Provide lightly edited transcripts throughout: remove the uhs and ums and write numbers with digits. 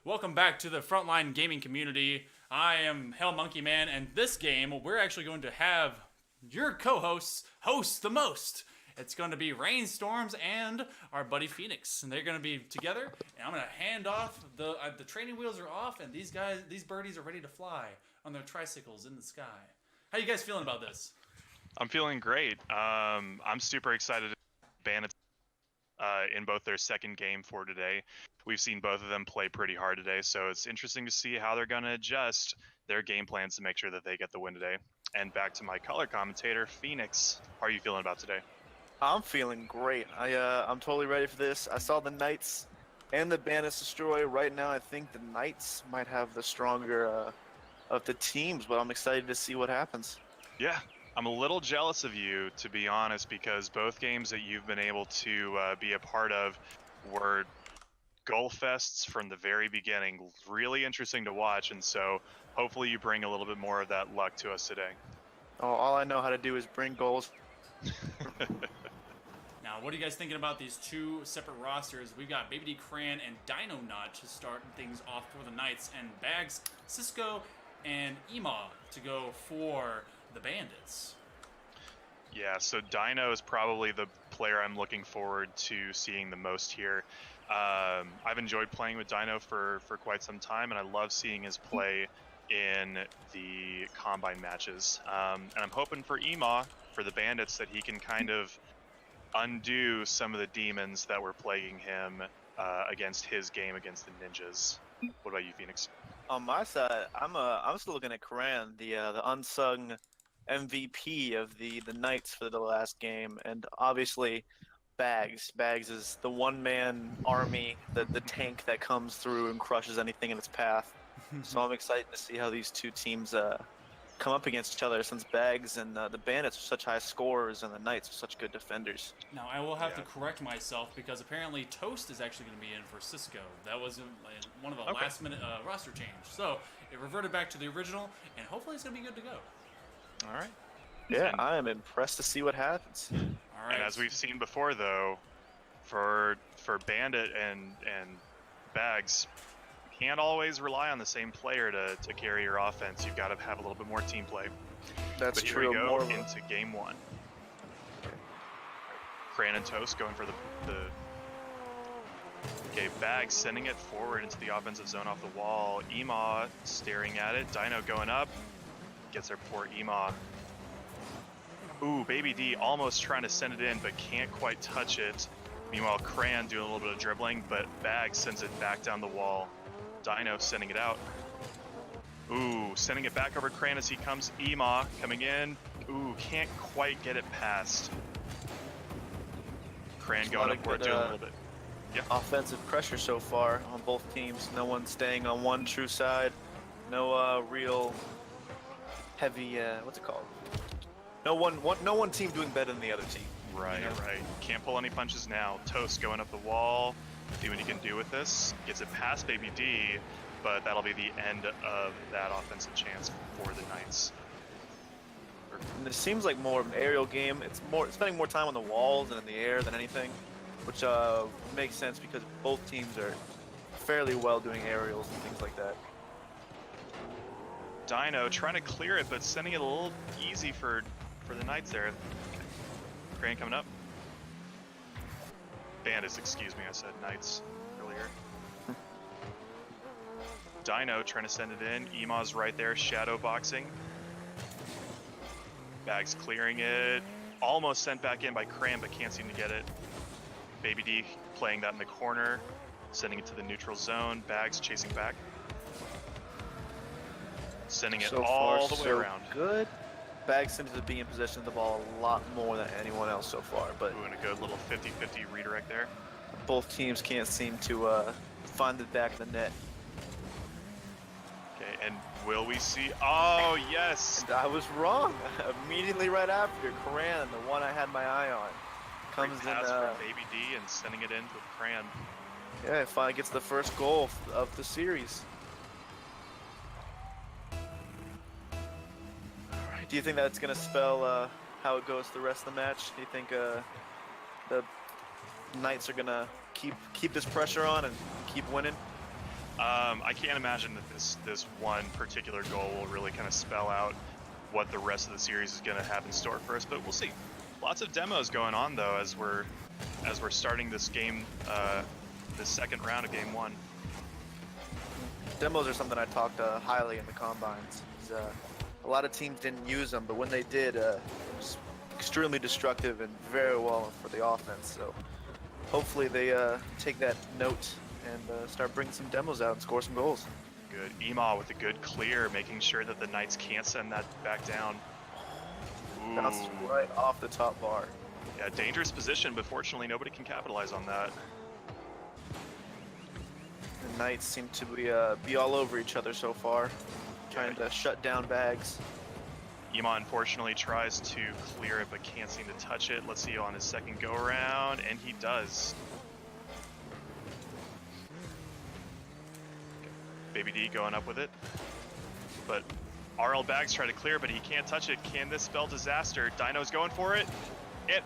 Welcome back to the Frontline Gaming community. I am Hell Monkey Man, and this game we're actually going to have your co-hosts host the most. It's going to be Rainstorms and our buddy Phoenix, and they're going to be together. And I'm going to hand off the training wheels are off, and these birdies are ready to fly on their tricycles in the sky. How you guys feeling about this? I'm feeling great. I'm super excited. Bandits in both their second game for today. We've seen both of them play pretty hard today, so it's interesting to see how they're going to adjust their game plans to make sure that they get the win today. And back to my color commentator, Phoenix. How are you feeling about today? I'm feeling great. I'm totally ready for this. I saw the Knights and the Bandits destroy. Right now, I think the Knights might have the stronger of the teams, but I'm excited to see what happens. Yeah, I'm a little jealous of you, to be honest, because both games that you've been able to be a part of were goal fests from the very beginning. Really interesting to watch, and so hopefully you bring a little bit more of that luck to us today. Oh, all I know how to do is bring goals. Now, what are you guys thinking about these two separate rosters? We've got Baby D Cran and Dino Nut to start things off for the Knights, and Bags, Cisco, and Ema to go for the Bandits. Yeah, so Dino is probably the player I'm looking forward to seeing the most here. I've enjoyed playing with Dino for quite some time, and I love seeing his play in the Combine matches. And I'm hoping for Ema, for the Bandits, that he can kind of undo some of the demons that were plaguing him against his game against the Ninjas. What about you, Phoenix? On my side, I'm still looking at Karan, the unsung MVP of the Knights for the last game, and obviously Bags. Bags is the one-man army, the tank that comes through and crushes anything in its path. So I'm excited to see how these two teams come up against each other, since Bags and the Bandits are such high scorers and the Knights are such good defenders. Now, I will have to correct myself because apparently Toast is actually going to be in for Cisco. That was one of the last-minute roster change. So it reverted back to the original, and hopefully it's going to be good to go. All right. Yeah, I am impressed to see what happens. All right. And as we've seen before, though, for Bandit and Bags, you can't always rely on the same player to carry your offense. You've got to have a little bit more team play. That's but true. Here we go into game one. Cran and Toast going for the okay, Bags sending it forward into the offensive zone off the wall. Ema staring at it. Dino going up. Gets there before Ema. Ooh, Baby D almost trying to send it in, but can't quite touch it. Meanwhile, Cran doing a little bit of dribbling, but Bags sends it back down the wall. Dino sending it out. Ooh, sending it back over Cran as he comes. Ema coming in. Ooh, can't quite get it past. Cran going up for it, doing a little bit. Yeah. Offensive pressure so far on both teams. No one staying on one true side. No real heavy, what's it called? No one team doing better than the other team. Right, right. Can't pull any punches now. Toast going up the wall. See what he can do with this. Gets it past Baby D, but that'll be the end of that offensive chance for the Knights. And it seems like more of an aerial game. It's spending more time on the walls and in the air than anything, which makes sense because both teams are fairly well doing aerials and things like that. Dino trying to clear it, but sending it a little easy for the Knights there. Cran coming up. Bandits, excuse me, I said Knights earlier. Dino trying to send it in. Ema's right there, shadow boxing. Bags clearing it. Almost sent back in by Cran, but can't seem to get it. Baby D playing that in the corner, sending it to the neutral zone. Bags chasing back. Sending it all the way around. Good. Bags seems to be in possession of the ball a lot more than anyone else so far, but doing a good little 50-50 redirect there. Both teams can't seem to find the back of the net. Okay, and will we see? Oh, yes! And I was wrong. Immediately right after, Karan, the one I had my eye on, comes in. Pass from Baby D and sending it in with Cran. Yeah, finally gets the first goal of the series. Do you think that's going to spell how it goes the rest of the match? Do you think the Knights are gonna keep this pressure on and keep winning? I can't imagine that this one particular goal will really kind of spell out what the rest of the series is going to have in store for us, but we'll see. Lots of demos going on though as we're starting this game, this second round of game 1. Demos are something I talked highly in the combines. A lot of teams didn't use them, but when they did, it was extremely destructive and very well for the offense. So hopefully they take that note and start bringing some demos out and score some goals. Good. Ema with a good clear, making sure that the Knights can't send that back down. Ooh. Bounced right off the top bar. Yeah, dangerous position, but fortunately nobody can capitalize on that. The Knights seem to be all over each other so far, trying to shut down Bags. Ema unfortunately tries to clear it, but can't seem to touch it. Let's see on his second go around, and he does. Baby D going up with it, but RL Bags try to clear, but he can't touch it. Can this spell disaster? Dino's going for it.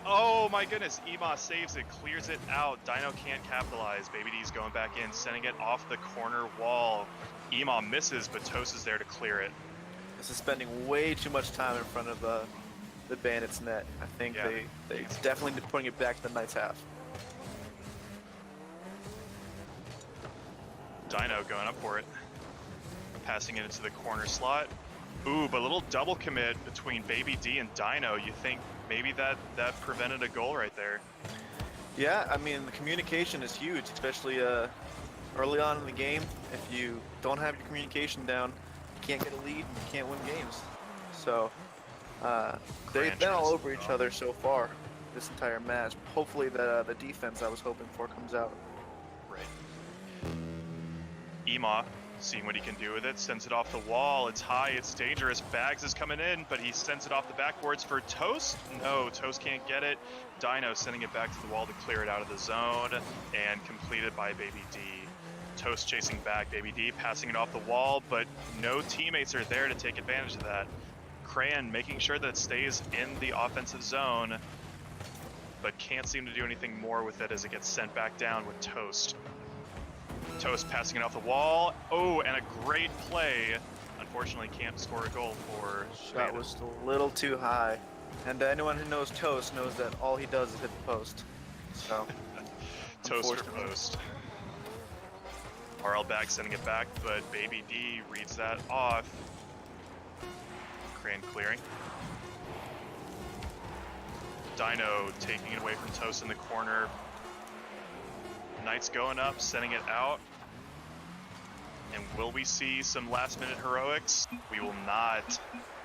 Oh my goodness, Ema saves it, clears it out. Dino can't capitalize. Baby D's going back in, sending it off the corner wall. Ema misses, but Toast is there to clear it. This is spending way too much time in front of the Bandits net. I think they definitely need putting it back to the Knights half. Dino going up for it. Passing it into the corner slot. Ooh, but a little double commit between Baby D and Dino. You think maybe that prevented a goal right there? Yeah, I mean, the communication is huge, especially early on in the game. If you don't have your communication down, you can't get a lead and you can't win games. So they've been all over each other so far this entire match. Hopefully the defense I was hoping for comes out. Right. Ema, seeing what he can do with it, sends it off the wall. It's high, it's dangerous. Bags is coming in, but he sends it off the backboards for Toast. No, Toast can't get it. Dino sending it back to the wall to clear it out of the zone, and completed by Baby D. Toast chasing back, Baby D passing it off the wall, but no teammates are there to take advantage of that. Cran making sure that it stays in the offensive zone, but can't seem to do anything more with it as it gets sent back down with Toast. Toast passing it off the wall. Oh, and a great play. Unfortunately, can't score a goal for Shot was a little too high. And anyone who knows Toast knows that all he does is hit the post. So, Toast or post. RL back sending it back, but Baby D reads that off. Crane clearing. Dino taking it away from Toast in the corner. Knights going up, sending it out. And will we see some last-minute heroics? We will not,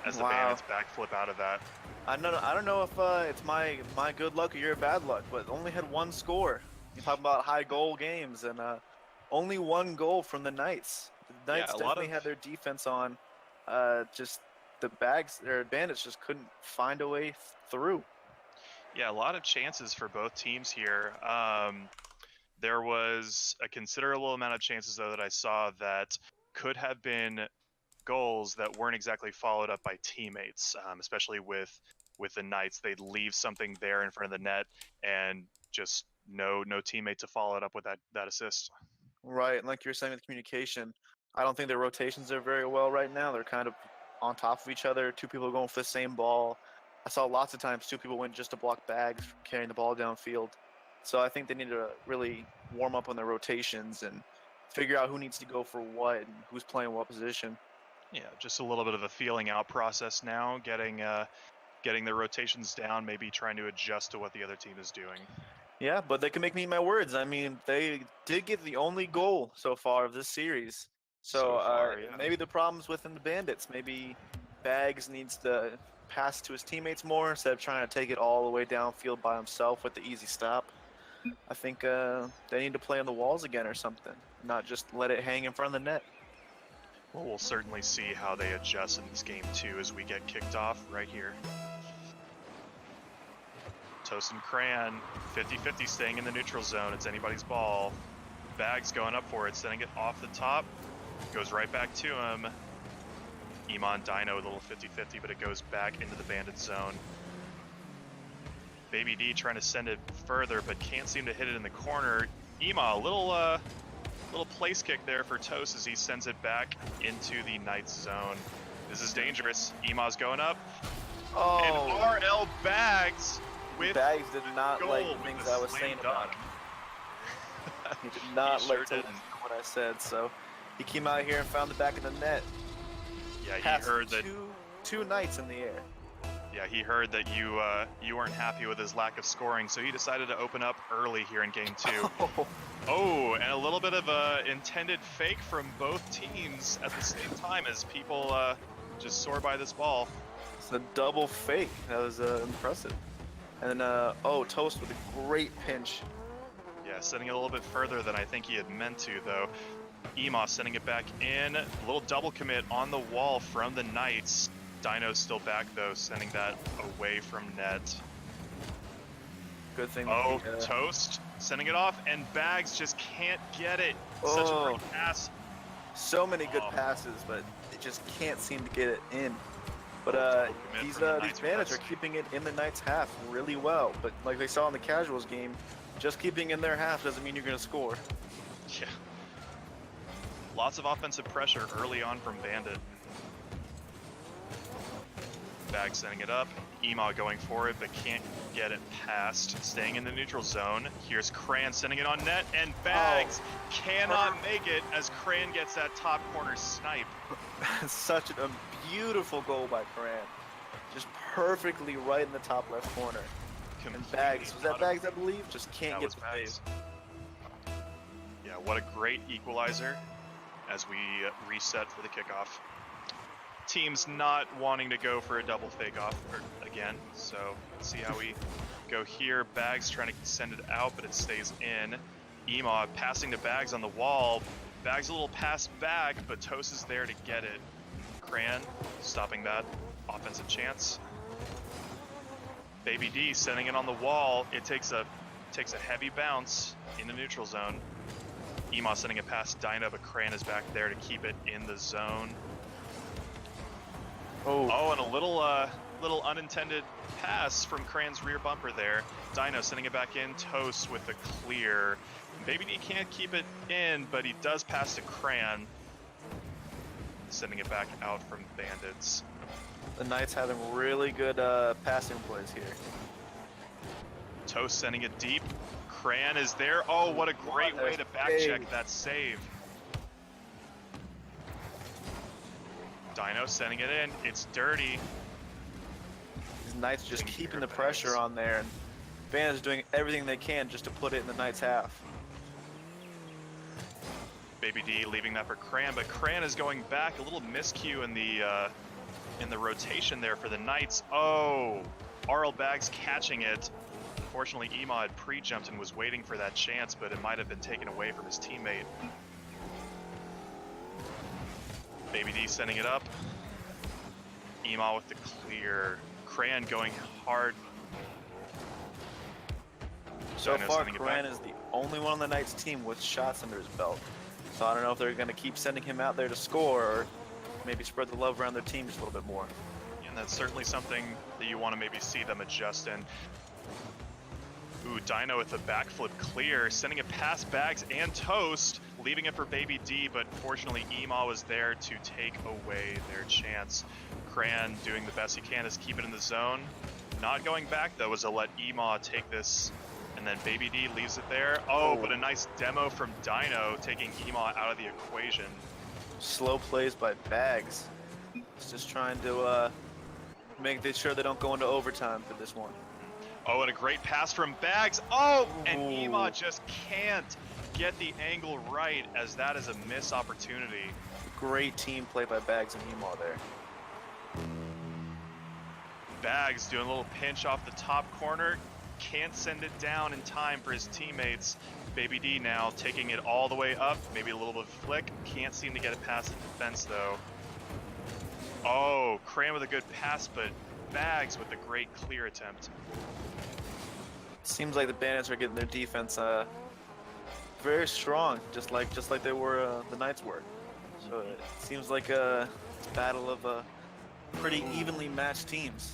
as the Bandits backflip out of that. I don't know if it's my good luck or your bad luck, but only had one score. You talk about high goal games, and only one goal from the Knights. The Knights definitely had their defense on. Just the Bandits just couldn't find a way through. Yeah, a lot of chances for both teams here. There was a considerable amount of chances, though, that I saw that could have been goals that weren't exactly followed up by teammates, especially with the Knights. They'd leave something there in front of the net and just no teammate to follow it up with that assist. Right, and like you were saying with communication, I don't think their rotations are very well right now. They're kind of on top of each other. Two people going for the same ball. I saw lots of times two people went just to block Bags carrying the ball downfield. So I think they need to really warm up on their rotations and figure out who needs to go for what and who's playing what position. Yeah, just a little bit of a feeling out process now, getting the rotations down, maybe trying to adjust to what the other team is doing. Yeah, but they can make me eat my words. I mean, they did get the only goal so far of this series. So maybe the problem's within the Bandits. Maybe Bags needs to pass to his teammates more instead of trying to take it all the way downfield by himself with the easy stop. I think they need to play on the walls again or something, not just let it hang in front of the net. Well, we'll certainly see how they adjust in this game too as we get kicked off right here. Toast and Cran, 50-50 staying in the neutral zone. It's anybody's ball. Bags going up for it, sending it off the top. Goes right back to him. Ema and Dino with a little 50-50, but it goes back into the Bandit zone. Baby D trying to send it further, but can't seem to hit it in the corner. Ema, a little place kick there for Toast as he sends it back into the Knights zone. This is dangerous. Ema's going up. Oh, And RL Bags with Bags did not goal like the with things the I was slam saying dunk. about him. He did not He like sure to listen didn't. to what I said, so he came out here and found the back of the net. Yeah, he Passed heard that. two Knights in the air. Yeah, he heard that you weren't happy with his lack of scoring, so he decided to open up early here in game 2. Oh, and a little bit of a intended fake from both teams at the same time as people just soar by this ball. It's a double fake. That was impressive. And then, Toast with a great pinch. Yeah, sending it a little bit further than I think he had meant to, though. Ema sending it back in. A little double commit on the wall from the Knights. Dino's still back, though, sending that away from net. Good thing. Oh, Toast sending it off, and Bags just can't get it. Such a great pass. So many good passes, but they just can't seem to get it in. But these Bandits are keeping it in the Knights' half really well. But like they saw in the Casuals game, just keeping in their half doesn't mean you're going to score. Yeah. Lots of offensive pressure early on from Bandit. Bag sending it up. Ema going for it, but can't get it past. Staying in the neutral zone. Here's Cran sending it on net, and Bags cannot make it as Cran gets that top corner snipe. Such a beautiful goal by Cran. Just perfectly right in the top left corner. And Bags, was that Bags, I believe? Just can't get the save. Yeah, what a great equalizer as we reset for the kickoff. Team's not wanting to go for a double fake off again, so let's see how we go here. Bags trying to send it out, but it stays in. Ema passing to Bags on the wall. Bags a little pass back, but Toast is there to get it. Cran stopping that offensive chance. Baby D sending it on the wall. It takes a heavy bounce in the neutral zone. Ema sending it past Dino, but Cran is back there to keep it in the zone. Oh, and a little unintended pass from Cran's rear bumper there. Dino sending it back in. Toast with the clear. Baby D can't keep it in, but he does pass to Cran. Sending it back out from Bandits. The Knights having really good passing plays here. Toast sending it deep. Cran is there. Oh, what a great way to back check that save. Dino sending it in. It's dirty. These Knights just keeping the pressure on there, and Bandits doing everything they can just to put it in the Knights' half. Baby D leaving that for Cran, but Cran is going back. A little miscue in the rotation there for the Knights. Oh, RL Bags catching it. Unfortunately, Ema had pre-jumped and was waiting for that chance, but it might have been taken away from his teammate. Baby D sending it up. Ema with the clear. Cran going hard. So far, Cran is the only one on the Knights team with shots under his belt. So I don't know if they're going to keep sending him out there to score or maybe spread the love around their team just a little bit more. And that's certainly something that you want to maybe see them adjust in. Ooh, Dino with the backflip clear, sending it past Bags and Toast, leaving it for Baby D, but fortunately Ema was there to take away their chance. Cran doing the best he can is keep it in the zone. Not going back though, was to let Ema take this, and then Baby D leaves it there. Oh, but a nice demo from Dino, taking Ema out of the equation. Slow plays by Bags. He's just trying to make sure they don't go into overtime for this one. Oh, and a great pass from Bags. Oh, and Ema just can't get the angle right, as that is a missed opportunity. Great team play by Bags and Ema there. Bags doing a little pinch off the top corner. Can't send it down in time for his teammates. Baby D now taking it all the way up. Maybe a little bit of flick. Can't seem to get it past the defense, though. Oh, Cran with a good pass, but Bags with a great clear attempt. Seems like the Bandits are getting their defense very strong, just like they were the Knights were. So it seems like a battle of pretty evenly matched teams.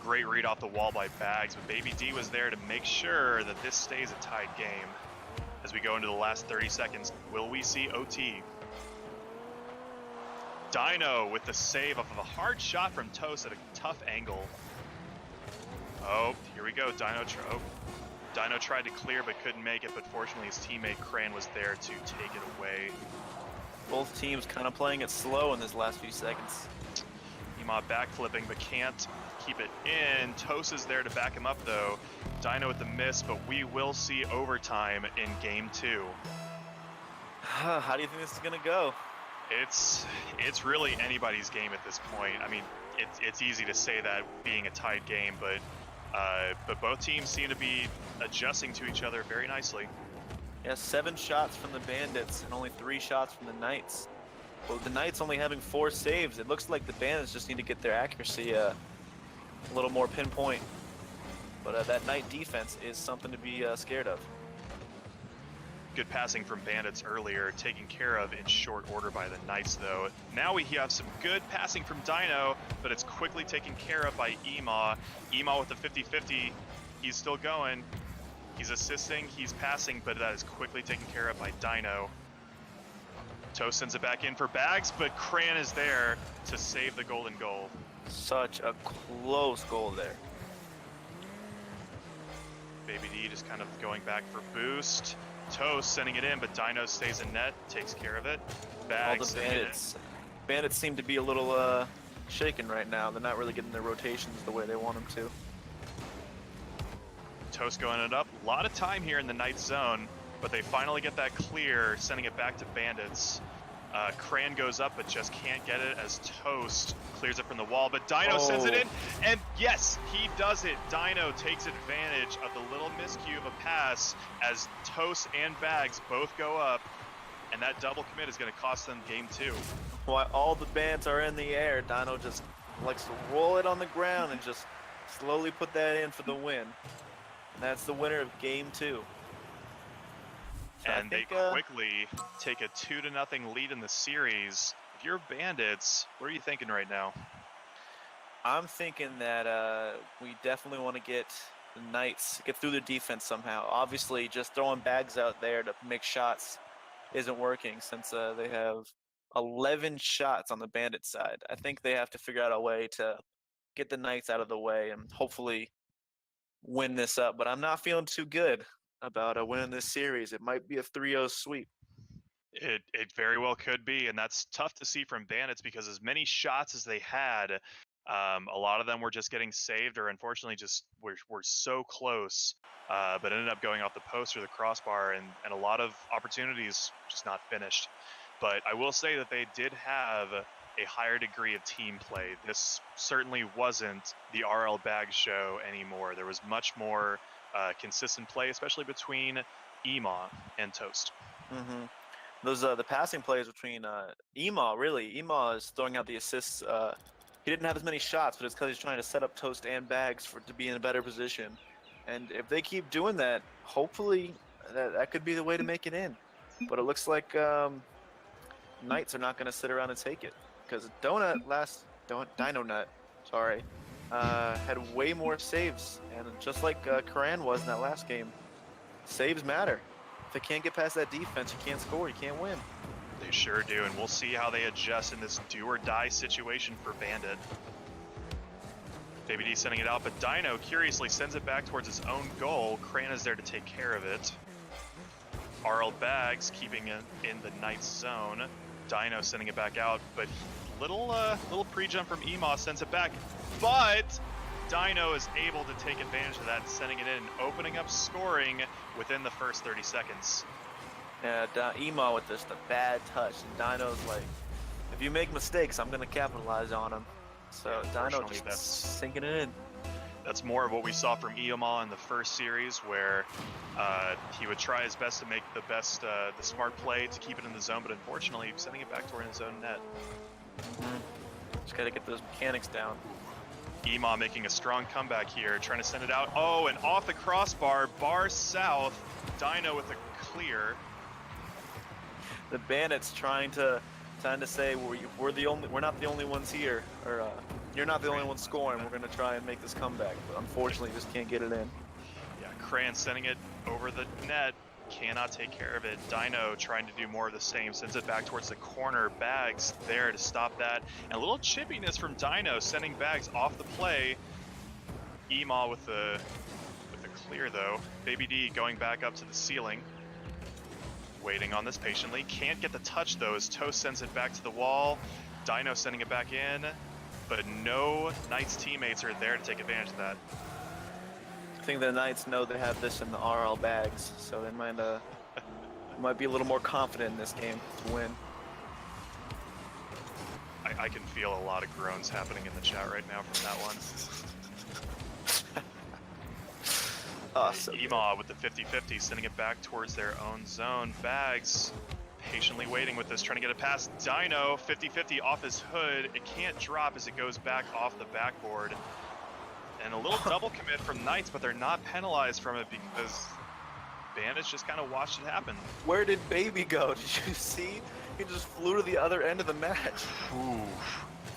Great read off the wall by Bags, but Baby D was there to make sure that this stays a tied game. As we go into the last 30 seconds, will we see OT? Dino with the save off of a hard shot from Toast at a tough angle. Oh, here we go. Dino tried to clear but couldn't make it, but fortunately his teammate Cran was there to take it away. Both teams kind of playing it slow in this last few seconds. Ema backflipping but can't keep it in. Toast is there to back him up though. Dino with the miss, but we will see overtime in game 2. How do you think this is gonna go? It's really anybody's game at this point. I mean, it's easy to say that being a tied game, but both teams seem to be adjusting to each other very nicely. Yeah, 7 shots from the Bandits and only 3 shots from the Knights. Well, the Knights only having 4 saves. It looks like the Bandits just need to get their accuracy a little more pinpoint. But that Knight defense is something to be scared of. Good passing from Bandits earlier, taken care of in short order by the Knights though. Now we have some good passing from Dino, but it's quickly taken care of by Ema. Ema with the 50-50, he's still going. He's assisting, he's passing, but that is quickly taken care of by Dino. Toast sends it back in for Bags, but Cran is there to save the golden goal. Such a close goal there. Baby D just kind of going back for boost. Toast sending it in, but Dino stays in net, takes care of it. Bags All the Bandits seem to be a little shaken right now. They're not really getting their rotations the way they want them to. Toast going it up. A lot of time here in the Knight zone, but they finally get that clear, sending it back to Bandits. Cran goes up, but just can't get it as Toast clears it from the wall, but Dino sends it in, and yes, he does it. Dino takes advantage of the little miscue of a pass as Toast and Bags both go up, and that double commit is going to cost them game 2. While all the bands are in the air, Dino just likes to roll it on the ground and just slowly put that in for the win. And that's the winner of game 2. So and they quickly take a 2-0 lead in the series. If you're Bandits, what are you thinking right now? I'm thinking that we definitely want to get the Knights, get through the defense somehow. Obviously, just throwing Bags out there to make shots isn't working since they have 11 shots on the Bandit side. I think they have to figure out a way to get the Knights out of the way and hopefully win this up. But I'm not feeling too good about winning this series. It might be a 3-0 sweep. It very well could be, and that's tough to see from Bandits because as many shots as they had, a lot of them were just getting saved or unfortunately just were so close, but ended up going off the post or the crossbar, and a lot of opportunities just not finished. But I will say that they did have a higher degree of team play. This certainly wasn't the RL Bag show anymore. There was much more consistent play, especially between Ema and Toast. Mm-hmm. Those the passing plays between Ema, really. Ema is throwing out the assists. He didn't have as many shots, but it's because he's trying to set up Toast and Bags to be in a better position. And if they keep doing that, hopefully that could be the way to make it in. But it looks like Knights are not going to sit around and take it, because Dino Nut, had way more saves, and just like Karan was in that last game, saves matter. If they can't get past that defense, you can't score, you can't win. They sure do, and we'll see how they adjust in this do-or-die situation for Bandit. Baby D sending it out, but Dino curiously sends it back towards his own goal. Cran is there to take care of it. RL Bags keeping it in the Knights zone. Dino sending it back out, but little pre-jump from Ema sends it back, but Dino is able to take advantage of that, sending it in, opening up scoring within the first 30 seconds. Yeah, Ema with just a bad touch, and Dino's like, if you make mistakes, I'm going to capitalize on them. So yeah, Dino just sinking it in. That's more of what we saw from Ema in the first series, where he would try his best to make the smart play to keep it in the zone, but unfortunately, sending it back toward his own net. Just got to get those mechanics down. Ema making a strong comeback here, trying to send it out. Oh, and off the crossbar, bar south. Dino with a clear. The Bandits trying to say we're not the only ones here, or You're not the only one scoring. We're going to try and make this comeback, but unfortunately just can't get it in. Yeah, Cran sending it over the net. Cannot take care of it. Dino trying to do more of the same. Sends it back towards the corner. Bags there to stop that. And a little chippiness from Dino sending Bags off the play. Emaw with the clear though. Baby D going back up to the ceiling. Waiting on this patiently. Can't get the touch though as Toast sends it back to the wall. Dino sending it back in. But no Knights teammates are there to take advantage of that. I think the Knights know they have this in the RL bags, so they might be a little more confident in this game to win. I can feel a lot of groans happening in the chat right now from that one. Awesome. Emaw with the 50-50, sending it back towards their own zone. Bags patiently waiting with this, trying to get it past Dino. 50-50 off his hood. It can't drop as it goes back off the backboard. And a little double commit from Knights, but they're not penalized from it because Bandits just kind of watched it happen. Where did Baby go? Did you see? He just flew to the other end of the match. Ooh.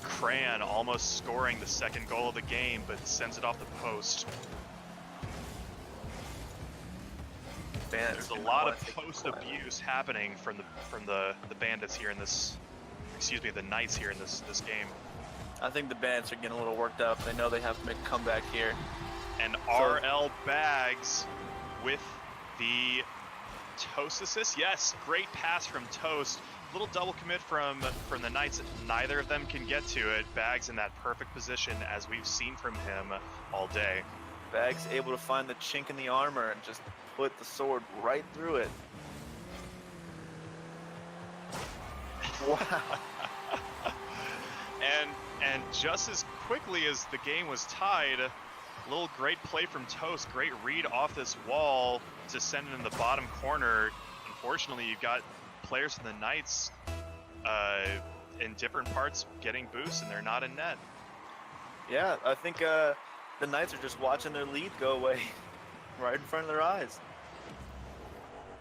Cran almost scoring the second goal of the game, but sends it off the post. There's a lot of post abuse happening from the Bandits here in this, excuse me, the Knights here in this game. I think the Bandits are getting a little worked up. They know they have to make a comeback here. And RL Bags with the Toast assist. Yes, great pass from Toast. Little double commit from the Knights. Neither of them can get to it. Bags in that perfect position as we've seen from him all day. Bags able to find the chink in the armor and just put the sword right through it. Wow. And just as quickly as the game was tied, a little great play from Toast, great read off this wall to send it in the bottom corner. Unfortunately, you've got players from the Knights in different parts getting boosts, and they're not in net. Yeah, I think the Knights are just watching their lead go away right in front of their eyes.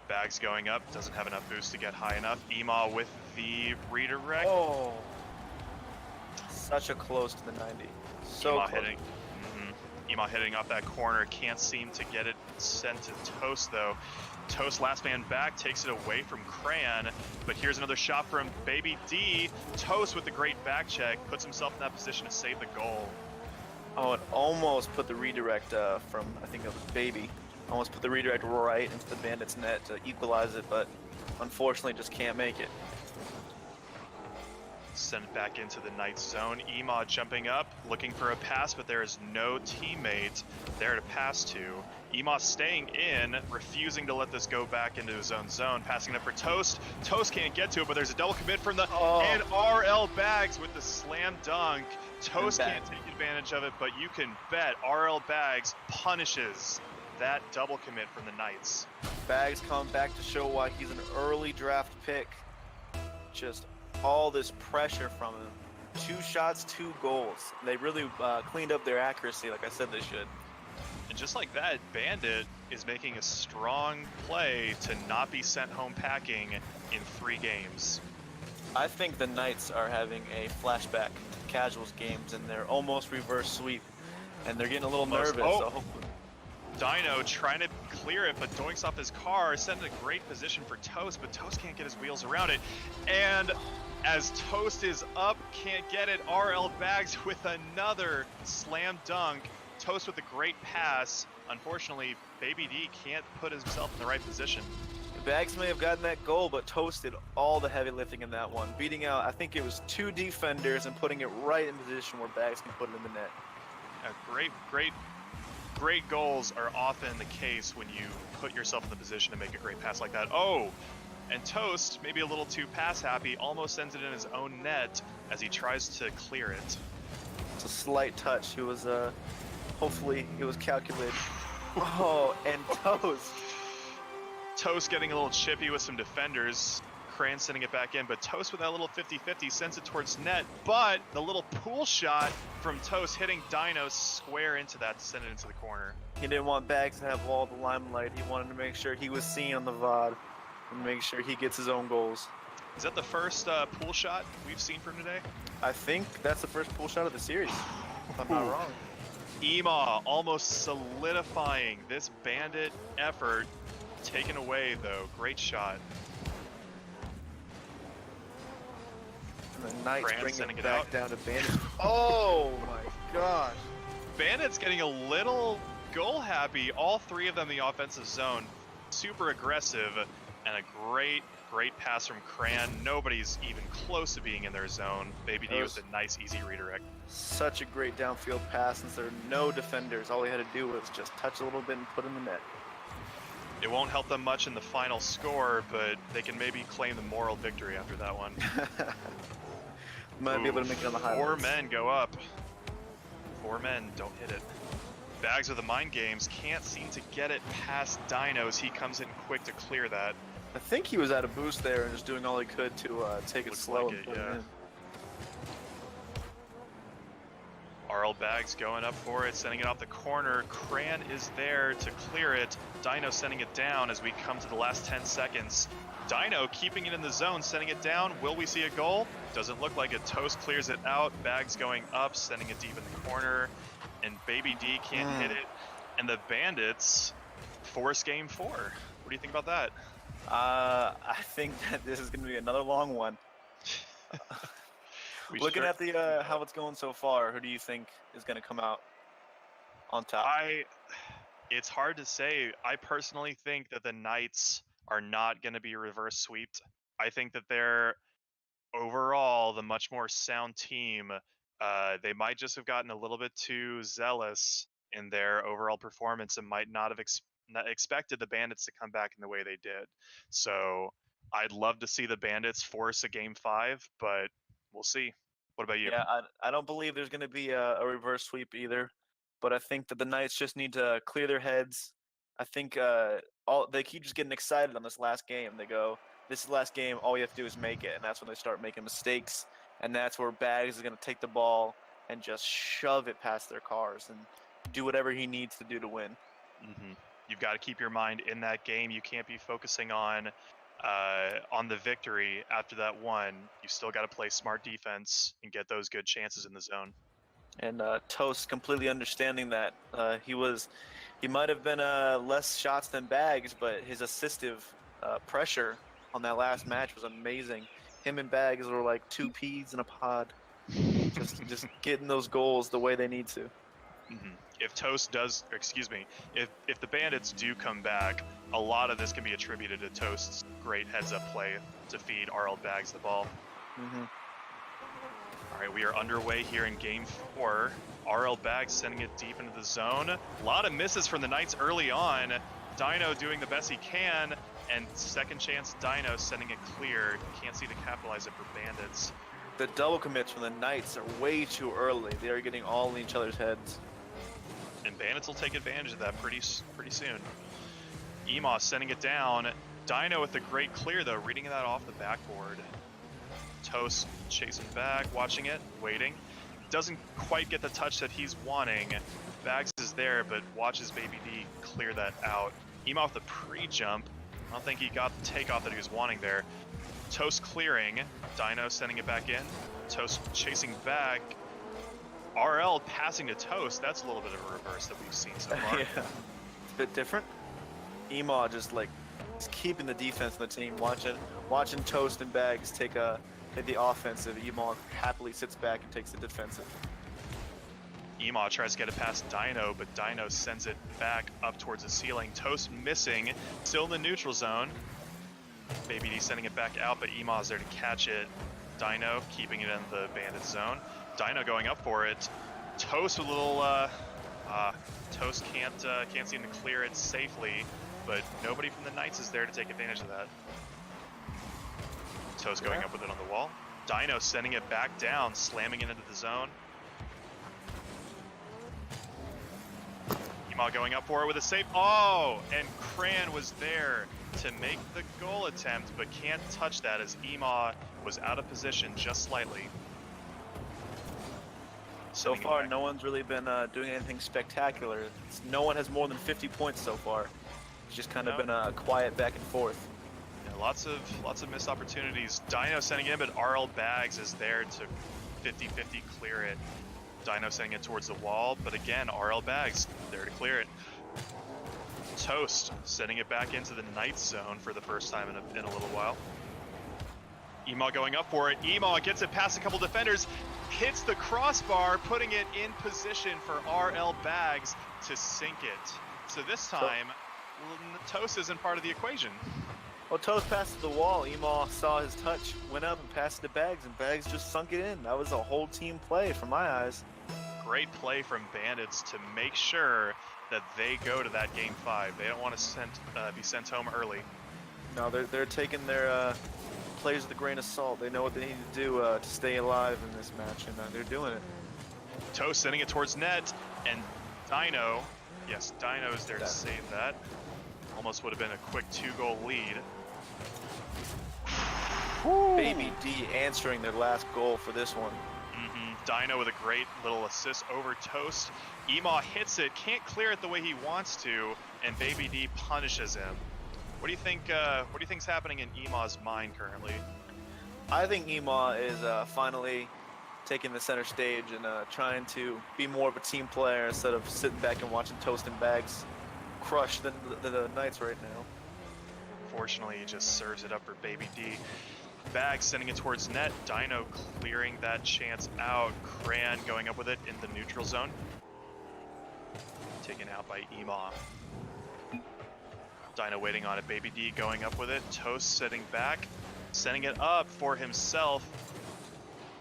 Bags going up, doesn't have enough boost to get high enough. Emaw with the redirect. Oh. Such a close to the 90. So Emaw close. hitting. Emaw hitting off that corner. Can't seem to get it sent to Toast though. Toast last man back, takes it away from Cran. But here's another shot from Baby D. Toast with the great back check, puts himself in that position to save the goal. Oh, it almost put the redirect from, I think it was Baby. Almost put the redirect right into the Bandits net to equalize it, but unfortunately just can't make it. Send it back into the Knights zone. Emaw jumping up, looking for a pass, but there is no teammate there to pass to. Emaw staying in, refusing to let this go back into his own zone, passing it up for Toast. Toast can't get to it, but there's a double commit from the and RL Bags with the slam dunk. Toast can't take advantage of it, but you can bet RL Bags punishes that double commit from the Knights. Bags coming back to show why he's an early draft pick. Just all this pressure from him. 2 shots, 2 goals. They really cleaned up their accuracy like I said they should. And just like that, Bandit is making a strong play to not be sent home packing in 3 games. I think the Knights are having a flashback to Casuals games and they're almost reverse sweep. And they're getting a little nervous. So hopefully. Dino trying to clear it, but doinks off his car, sent in a great position for Toast, but Toast can't get his wheels around it. And as Toast is up, can't get it, RL Bags with another slam dunk. Toast with a great pass. Unfortunately, Baby D can't put himself in the right position. Bags may have gotten that goal, but Toast did all the heavy lifting in that one, beating out, I think it was 2 defenders and putting it right in position where Bags can put it in the net. Great goals are often the case when you put yourself in the position to make a great pass like that. Oh, and Toast, maybe a little too pass happy, almost sends it in his own net as he tries to clear it. It's a slight touch. He was, hopefully it was calculated. Oh, and Toast. Toast getting a little chippy with some defenders. Cran sending it back in, but Toast with that little 50-50 sends it towards net, but the little pool shot from Toast hitting Dino square into that to send it into the corner. He didn't want Bags to have all the limelight. He wanted to make sure he was seen on the VOD and make sure he gets his own goals. Is that the first pool shot we've seen from today? I think that's the first pull shot of the series, if I'm not Ooh. wrong. Ema almost solidifying this bandit effort. Taken away, though. Great shot. And the Knights Grant bringing sending it it back out. down to Bandits. Oh my gosh. Bandits getting a little goal happy. All three of them in the offensive zone. Super aggressive. And a great pass from Cran. Nobody's even close to being in their zone. Baby D with a nice, easy redirect. Such a great downfield pass since there are no defenders. All he had to do was just touch a little bit and put in the net. It won't help them much in the final score, but they can maybe claim the moral victory after that one. Might be able to make it on the highlights. 4 men go up. 4 men don't hit it. Bags with the mind games can't seem to get it past Dinos. He comes in quick to clear that. I think he was at a boost there and just doing all he could to take it Looks slow. like and it, put yeah. in. RL Bags going up for it, sending it off the corner. Cran is there to clear it. Dino sending it down as we come to the last 10 seconds. Dino keeping it in the zone, sending it down. Will we see a goal? Doesn't look like it. Toast clears it out. Bags going up, sending it deep in the corner. And Baby D can't hit it. And the Bandits force game 4. What do you think about that? I think that this is going to be another long one. Looking at the how it's going so far, who do you think is going to come out on top? It's hard to say. I personally think that the Knights are not going to be reverse sweeped. I think that they're overall the much more sound team. They might just have gotten a little bit too zealous in their overall performance and might not have expected the Bandits to come back in the way they did. So I'd love to see the Bandits force a game 5, but we'll see. What about you? Yeah, I don't believe there's going to be a reverse sweep either, but I think that the Knights just need to clear their heads. I think they keep just getting excited on this last game. They go, this is the last game, all you have to do is make it, and that's when they start making mistakes, and that's where Bags is going to take the ball and just shove it past their cars and do whatever he needs to do to win. Mm-hmm. You've got to keep your mind in that game. You can't be focusing on the victory after that one. You still got to play smart defense and get those good chances in the zone. And Toast completely understanding that he might have been less shots than Bags, but his assistive pressure on that last match was amazing. Him and Bags were like two peas in a pod, just getting those goals the way they need to. Mm-hmm. If Toast does, if the Bandits do come back, a lot of this can be attributed to Toast's great heads-up play to feed RL Bags the ball. Mm-hmm. All right, we are underway here in Game 4. RL Bags sending it deep into the zone. A lot of misses from the Knights early on. Dino doing the best he can, and second chance Dino sending it clear. Can't seem to capitalize it for Bandits. The double commits from the Knights are way too early. They are getting all in each other's heads. And Bandits will take advantage of that pretty soon. Emos sending it down. Dino with the great clear, though, reading that off the backboard. Toast chasing back, watching it, waiting. Doesn't quite get the touch that he's wanting. Bags is there, but watches Baby D clear that out. Emo with the pre-jump. I don't think he got the takeoff that he was wanting there. Toast clearing. Dino sending it back in. Toast chasing back. RL passing to Toast. That's a little bit of a reverse that we've seen so far. Yeah, it's a bit different. Ema just keeping the defense on the team, watching Toast and Bags take the offensive. Ema happily sits back and takes the defensive. Ema tries to get it past Dino, but Dino sends it back up towards the ceiling. Toast missing, still in the neutral zone. Baby D sending it back out, but Ema's there to catch it. Dino keeping it in the Bandit zone. Dino going up for it. Toast with a little, Toast can't seem to clear it safely, but nobody from the Knights is there to take advantage of that. Toast going up with it on the wall. Dino sending it back down, slamming it into the zone. Ema going up for it with a save. Oh, and Cran was there to make the goal attempt, but can't touch that as Ema was out of position just slightly. So far, no one's really been doing anything spectacular. No one has more than 50 points so far. It's just kind of been a quiet back and forth. Nope. Lots of missed opportunities. Dino sending in, but RL Bags is there to 50-50 clear it. Dino sending it towards the wall, but again, RL Bags there to clear it. Toast sending it back into the Knights zone for the first time in a little while. Emaw going up for it. Emaw gets it past a couple defenders, hits the crossbar, putting it in position for RL Bags to sink it. So this time, Toast isn't part of the equation. Well, Toast passed to the wall. Emaw saw his touch, went up and passed it to Bags, and Bags just sunk it in. That was a whole team play from my eyes. Great play from Bandits to make sure that they go to that game 5. They don't want to be sent home early. No, they're taking their plays with a grain of salt. They know what they need to do to stay alive in this match, and they're doing it. Toast sending it towards net, and Dino, yes, Dino is there to save that. Almost would have been a quick 2-goal lead. Baby D answering their last goal for this one. Dino with a great little assist over Toast. Emaw hits it, can't clear it the way he wants to, and Baby D punishes him. What do you think? What do you think's happening in Emaw's mind currently? I think Emaw is finally taking the center stage and trying to be more of a team player instead of sitting back and watching Toast and Bags crush the Knights right now. Fortunately, he just serves it up for Baby D. Bags sending it towards net. Dino clearing that chance out. Cran going up with it in the neutral zone. Taken out by Emaw. Dino waiting on it. Baby D going up with it. Toast sitting back, sending it up for himself.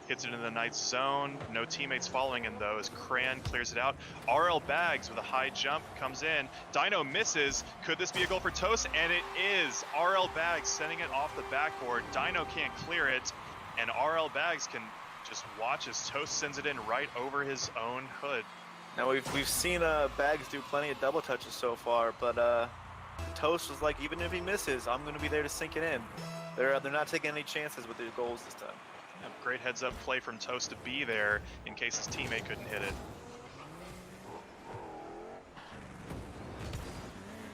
Hits it in the Knights zone. No teammates following him though as Cran clears it out. RL Bags with a high jump comes in. Dino misses. Could this be a goal for Toast? And it is. RL Bags sending it off the backboard. Dino can't clear it. And RL Bags can just watch as Toast sends it in right over his own hood. Now we've seen Bags do plenty of double touches so far, but Toast was like, even if he misses, I'm going to be there to sink it in. They're not taking any chances with their goals this time. Yeah, great heads-up play from Toast to be there in case his teammate couldn't hit it.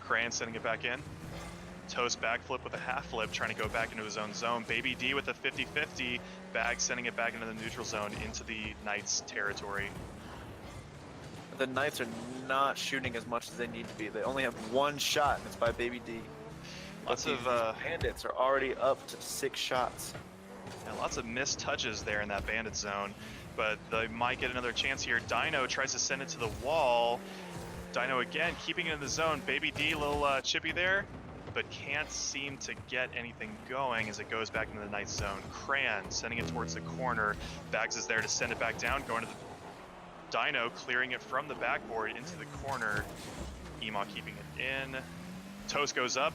Cran sending it back in. Toast backflip with a half flip, trying to go back into his own zone. Baby D with a 50-50. Bag sending it back into the neutral zone into the Knights territory. The Knights are not shooting as much as they need to be. They only have one shot, and it's by Baby D. Lots of Bandits are already up to 6 shots. Yeah, lots of missed touches there in that Bandit zone, but they might get another chance here. Dino tries to send it to the wall. Dino again, keeping it in the zone. Baby D, a little chippy there, but can't seem to get anything going as it goes back into the Knights zone. Cran sending it towards the corner. Bags is there to send it back down, going to the Dino, clearing it from the backboard into the corner. Emaw keeping it in. Toast goes up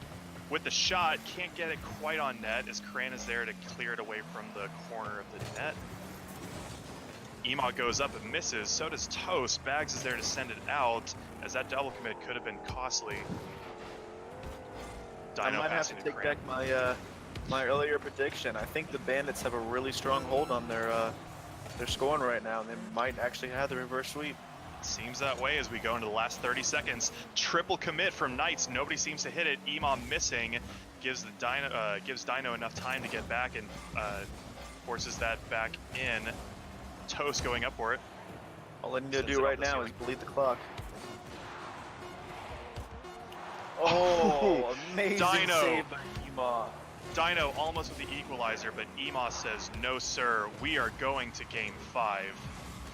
with the shot, can't get it quite on net as Cran is there to clear it away from the corner of the net. Emaw goes up and misses, so does Toast. Bags is there to send it out as that double commit could have been costly. Dino I might have to passing take Cran. back my earlier prediction. I think the Bandits have a really strong hold on their scoring right now, and they might actually have the reverse sweep. Seems that way as we go into the last 30 seconds. Triple commit from Knights. Nobody seems to hit it. Emaw missing gives Dino enough time to get back and forces that back in. Toast going up for it. All I need to Sends do it right off the now is ceiling. bleed the clock. Oh, amazing Dino. save by Emaw. Dino almost with the equalizer, but Emaw says, no sir, we are going to game 5.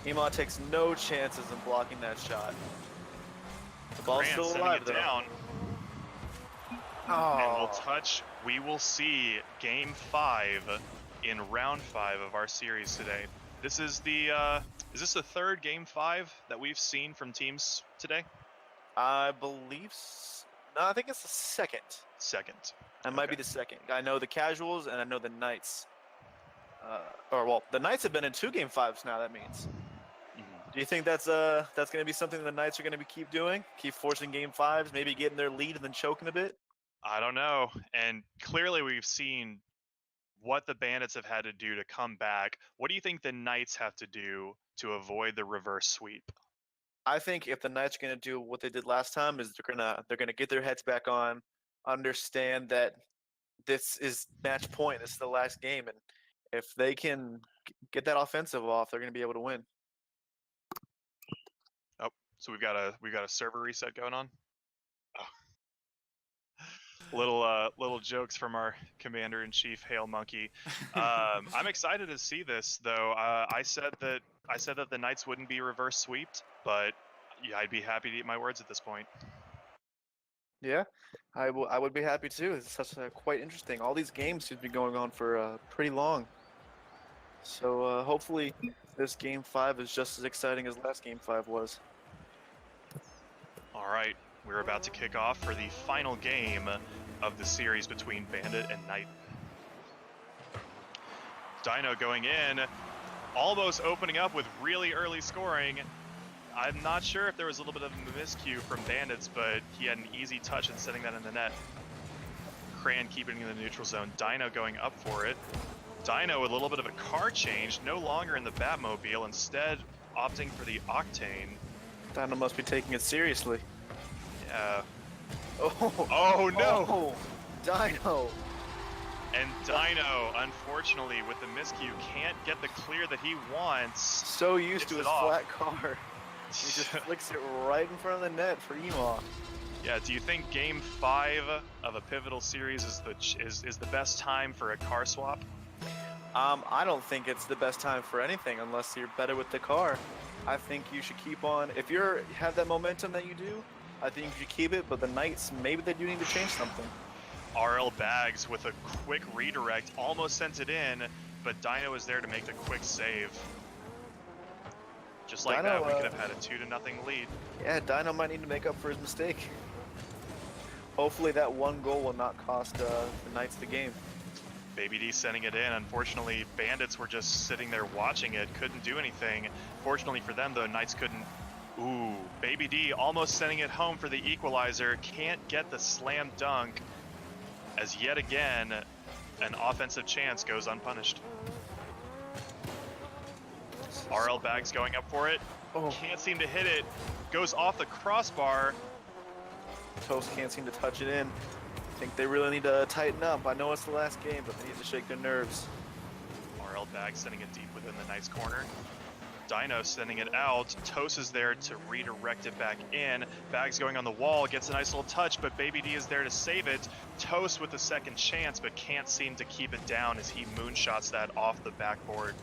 Emaw takes no chances in blocking that shot. The ball's Grant still sending alive it though. down. Oh. And we'll touch, we will see game 5 in round 5 of our series today. This is is this the third game 5 that we've seen from teams today? I believe. No, I think it's the second. Second. That might be Okay. the second. I know the Casuals and I know the Knights. The Knights have been in 2 game 5s now. That means. Mhm. Do you think that's going to be something the Knights are going to keep doing? Keep forcing game 5s, maybe getting their lead and then choking a bit? I don't know. And clearly we've seen what the Bandits have had to do to come back. What do you think the Knights have to do to avoid the reverse sweep? I think if the Knights are going to do what they did last time, is they're gonna get their heads back on, understand that this is match point. This is the last game, and if they can get that offensive off, they're going to be able to win. Oh, so we've got a server reset going on. Little jokes from our commander-in-chief, Hail Monkey. I'm excited to see this, though. I said that the Knights wouldn't be reverse sweeped, but yeah, I'd be happy to eat my words at this point. Yeah, I would be happy too. It's such quite interesting. All these games should be going on for pretty long. So hopefully this game 5 is just as exciting as last game 5 was. All right, we're about to kick off for the final game of the series between Bandit and Knight. Dino going in, almost opening up with really early scoring. I'm not sure if there was a little bit of a miscue from Bandits, but he had an easy touch and setting that in the net. Cran keeping it in the neutral zone. Dino going up for it. Dino with a little bit of a car change, no longer in the Batmobile, instead opting for the Octane. Dino must be taking it seriously. Yeah. Oh no! Oh, Dino! And Dino, unfortunately, with the miscue, can't get the clear that he wants. So used to his flat car. He just flicks it right in front of the net for Ema. Yeah, do you think Game 5 of a pivotal series is the best time for a car swap? I don't think it's the best time for anything unless you're better with the car. I think you should keep on. If you have that momentum that you do, I think you should keep it. But the Knights, maybe they do need to change something. RL Bags with a quick redirect, almost sent it in, but Dino was there to make the quick save. Just like Dino, that, we could have had a 2-0 lead. Yeah, Dino might need to make up for his mistake. Hopefully that one goal will not cost the Knights the game. Baby D sending it in. Unfortunately, Bandits were just sitting there watching it, couldn't do anything. Fortunately for them, though, Knights couldn't. Ooh, Baby D almost sending it home for the equalizer. Can't get the slam dunk, as yet again, an offensive chance goes unpunished. RL Bags going up for it. Oh. Can't seem to hit it. Goes off the crossbar. Toast can't seem to touch it in. I think they really need to tighten up. I know it's the last game, but they need to shake their nerves. RL Bags sending it deep within the Knights corner. Dino sending it out. Toast is there to redirect it back in. Bags going on the wall, gets a nice little touch, but Baby D is there to save it. Toast with a second chance, but can't seem to keep it down as he moonshots that off the backboard.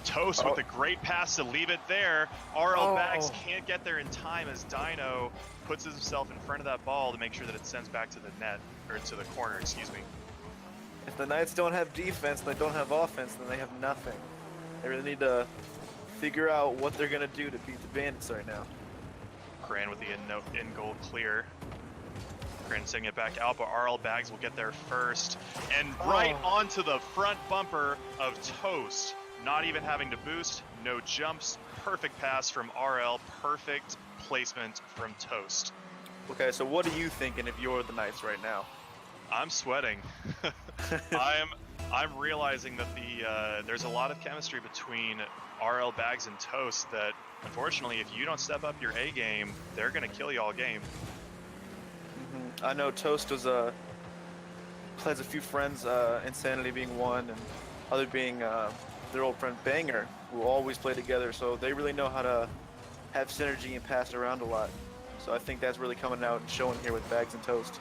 Toast with a great pass to leave it there. RL Bags can't get there in time as Dino puts himself in front of that ball to make sure that it sends back to the net, or to the corner, excuse me. If the Knights don't have defense and they don't have offense, then they have nothing. They really need to figure out what they're going to do to beat the Bandits right now. Cran with the in-goal clear. Cran sending it back out, but RL Bags will get there first. And right onto the front bumper of Toast. Not even having to boost, no jumps, perfect pass from RL, perfect placement from Toast. Okay, so what are you thinking if you're the Knights right now? I'm sweating. I'm realizing that there's a lot of chemistry between RL Bags and Toast that, unfortunately, if you don't step up your A game, they're gonna kill you all game. I know Toast was has a few friends, Insanity being one, and other being their old friend Banger, who always play together, so they really know how to have synergy and pass around a lot. So I think that's really coming out and showing here with Bags and Toast.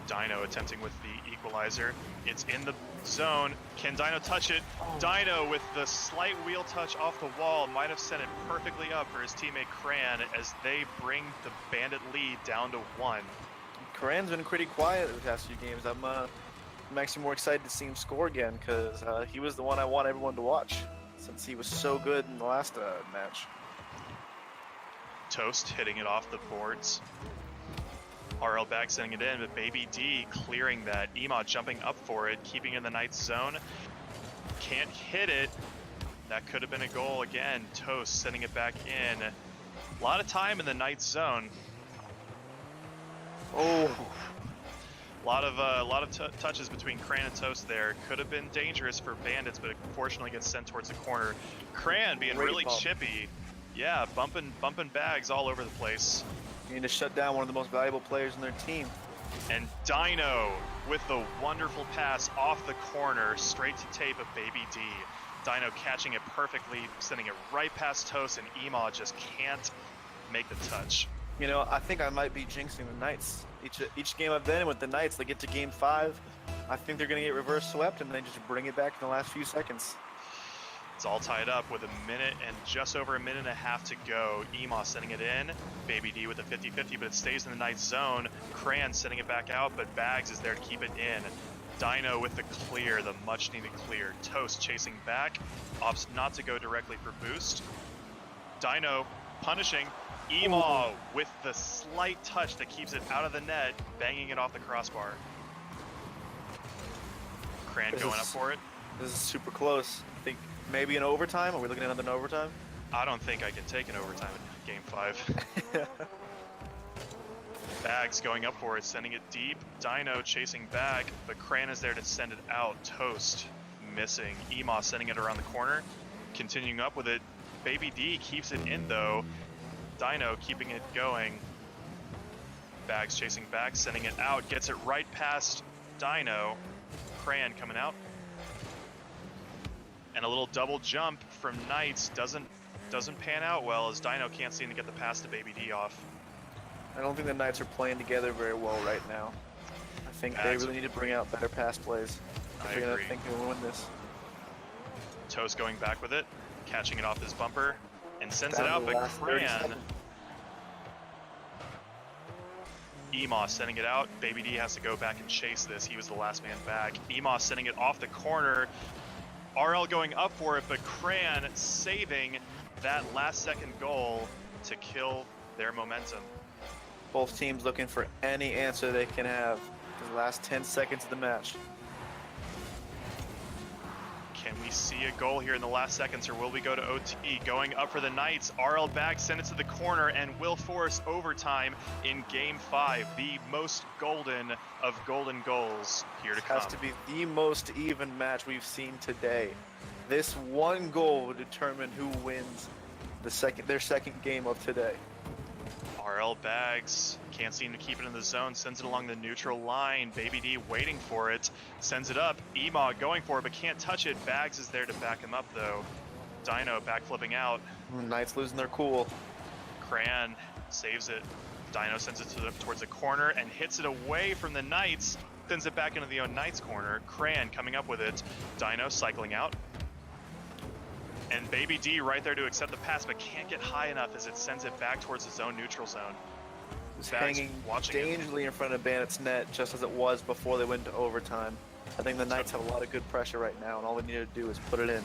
Dino attempting with the equalizer. It's in the zone. Can Dino touch it? Dino with the slight wheel touch off the wall might have sent it perfectly up for his teammate Cran as they bring the Bandit lead down to 1. Cran's been pretty quiet the past few games. I'm actually more excited to see him score again because he was the one I want everyone to watch since he was so good in the last match. Toast hitting it off the boards. RL Back sending it in, but Baby D clearing that. Ema jumping up for it, keeping in the Knights zone. Can't hit it. That could have been a goal again. Toast sending it back in. A lot of time in the Knights zone. Oh. A lot of touches between Cran and Toast there. Could have been dangerous for Bandits, but it unfortunately gets sent towards the corner. Cran being really chippy. Yeah, bumping Bags all over the place. You need to shut down one of the most valuable players in their team. And Dino with the wonderful pass off the corner, straight to tape of Baby D. Dino catching it perfectly, sending it right past Toast, and Ema just can't make the touch. You know, I think I might be jinxing the Knights. Each game I've been in with the Knights, they get to game 5. I think they're going to get reverse swept and then just bring it back in the last few seconds. It's all tied up with a minute and just over a minute and a half to go. Ema sending it in. Baby D with a 50-50, but it stays in the Knights zone. Cran sending it back out, but Bags is there to keep it in. Dino with the clear, the much needed clear. Toast chasing back, opts not to go directly for boost. Dino punishing. Ema with the slight touch that keeps it out of the net, banging it off the crossbar. Cran going up for it. This is super close. I think maybe an overtime. Are we looking at another overtime? I don't think I can take an overtime in game 5. Bags going up for it, sending it deep. Dino chasing back, but Cran is there to send it out. Toast missing. Ema sending it around the corner, continuing up with it. Baby D keeps it in though. Dino keeping it going. Bags chasing back, sending it out, gets it right past Dino. Cran coming out. And a little double jump from Knights doesn't pan out well, as Dino can't seem to get the pass to Baby D off. I don't think the Knights are playing together very well right now. I think they really need to bring out better pass plays. I They're going agree. to think they'll win this. Toast going back with it, catching it off his bumper, and sends Down it to out, the but last 30 Cran. seconds. Ema sending it out. Baby D has to go back and chase this. He was the last man back. Ema sending it off the corner. RL going up for it, but Cran saving that last second goal to kill their momentum. Both teams looking for any answer they can have for the last 10 seconds of the match. Can we see a goal here in the last seconds, or will we go to OT? Going up for the Knights. RL Bags send it to the corner and will force overtime in game 5. The most golden of golden goals here to come. Has to be the most even match we've seen today. This one goal will determine who wins their second game of today. RL Bags can't seem to keep it in the zone, sends it along the neutral line. Baby D waiting for it, sends it up. Ema going for it, but can't touch it. Bags is there to back him up though. Dino backflipping out. Knights losing their cool. Cran saves it. Dino sends it towards the corner and hits it away from the Knights. Sends it back into the Knights corner. Cran coming up with it. Dino cycling out. And Baby D right there to accept the pass, but can't get high enough as it sends it back towards his own neutral zone. It's Bags hanging watching it. dangerously in front of Bandit's net, just as it was before they went to overtime. I think the Knights have a lot of good pressure right now, and all they need to do is put it in.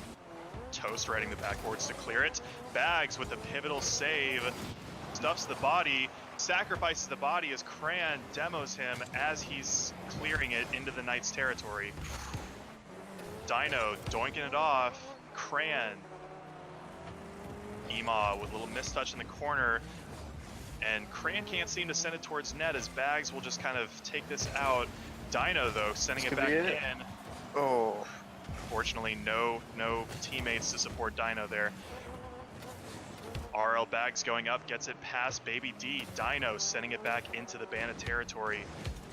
Toast riding the backboards to clear it. Bags with the pivotal save. Stuffs the body, sacrifices the body as Cran demos him as he's clearing it into the Knights territory. Dino doinking it off. Cran. Ema with a little mistouch in the corner. And Cran can't seem to send it towards net as Bags will just kind of take this out. Dino, though, sending it back in. Oh. Fortunately, no teammates to support Dino there. RL Bags going up, gets it past Baby D. Dino sending it back into the Bandit territory.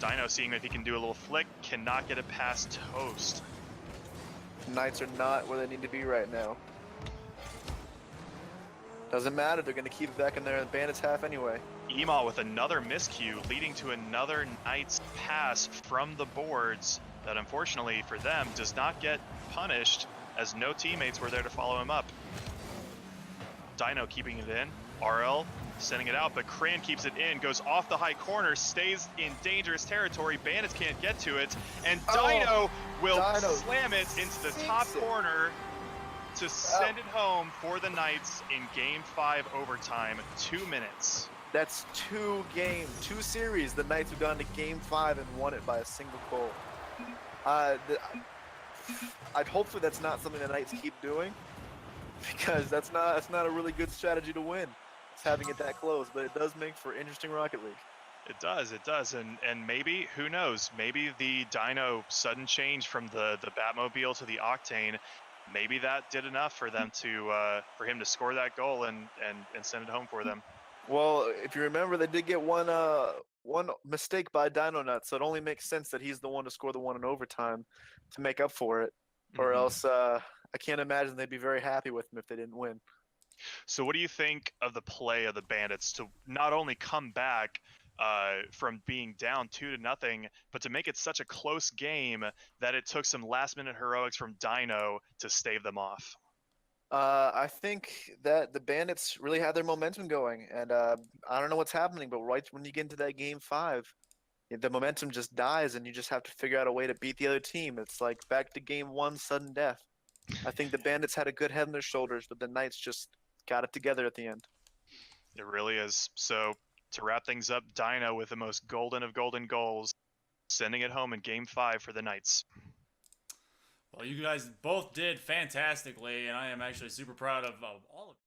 Dino seeing if he can do a little flick, cannot get it past Toast. Knights are not where they need to be right now. Doesn't matter, they're going to keep it back in their Bandits half anyway. Ema with another miscue, leading to another Knights pass from the boards that unfortunately for them does not get punished, as no teammates were there to follow him up. Dino keeping it in. RL sending it out, but Cran keeps it in, goes off the high corner, stays in dangerous territory. Bandits can't get to it, and Dino will slam it into the top corner to send it home for the Knights in Game 5 overtime. 2 minutes. That's two series. The Knights have gone to Game 5 and won it by a single goal. Hopefully that's not something the Knights keep doing, because that's not a really good strategy to win. It's having it that close, but it does make for interesting Rocket League. It does, and maybe, who knows, maybe the Dino sudden change from the Batmobile to the Octane, maybe that did enough for them to for him to score that goal and send it home for them. Well, if you remember, they did get one one mistake by Dino Nut, so it only makes sense that he's the one to score the one in overtime to make up for it. Or Mhm. else, I can't imagine they'd be very happy with him if they didn't win. So, what do you think of the play of the Bandits to not only come back from being down 2-0, but to make it such a close game that it took some last-minute heroics from Dino to stave them off? I think that the Bandits really had their momentum going, and I don't know what's happening, but right when you get into that game five, the momentum just dies, and you just have to figure out a way to beat the other team. It's like back to game one, sudden death. I think the Bandits had a good head on their shoulders, but the Knights just got it together at the end. It really is. So, to wrap things up, Dino with the most golden of golden goals, sending it home in Game 5 for the Knights. Well, you guys both did fantastically, and I am actually super proud of all of you.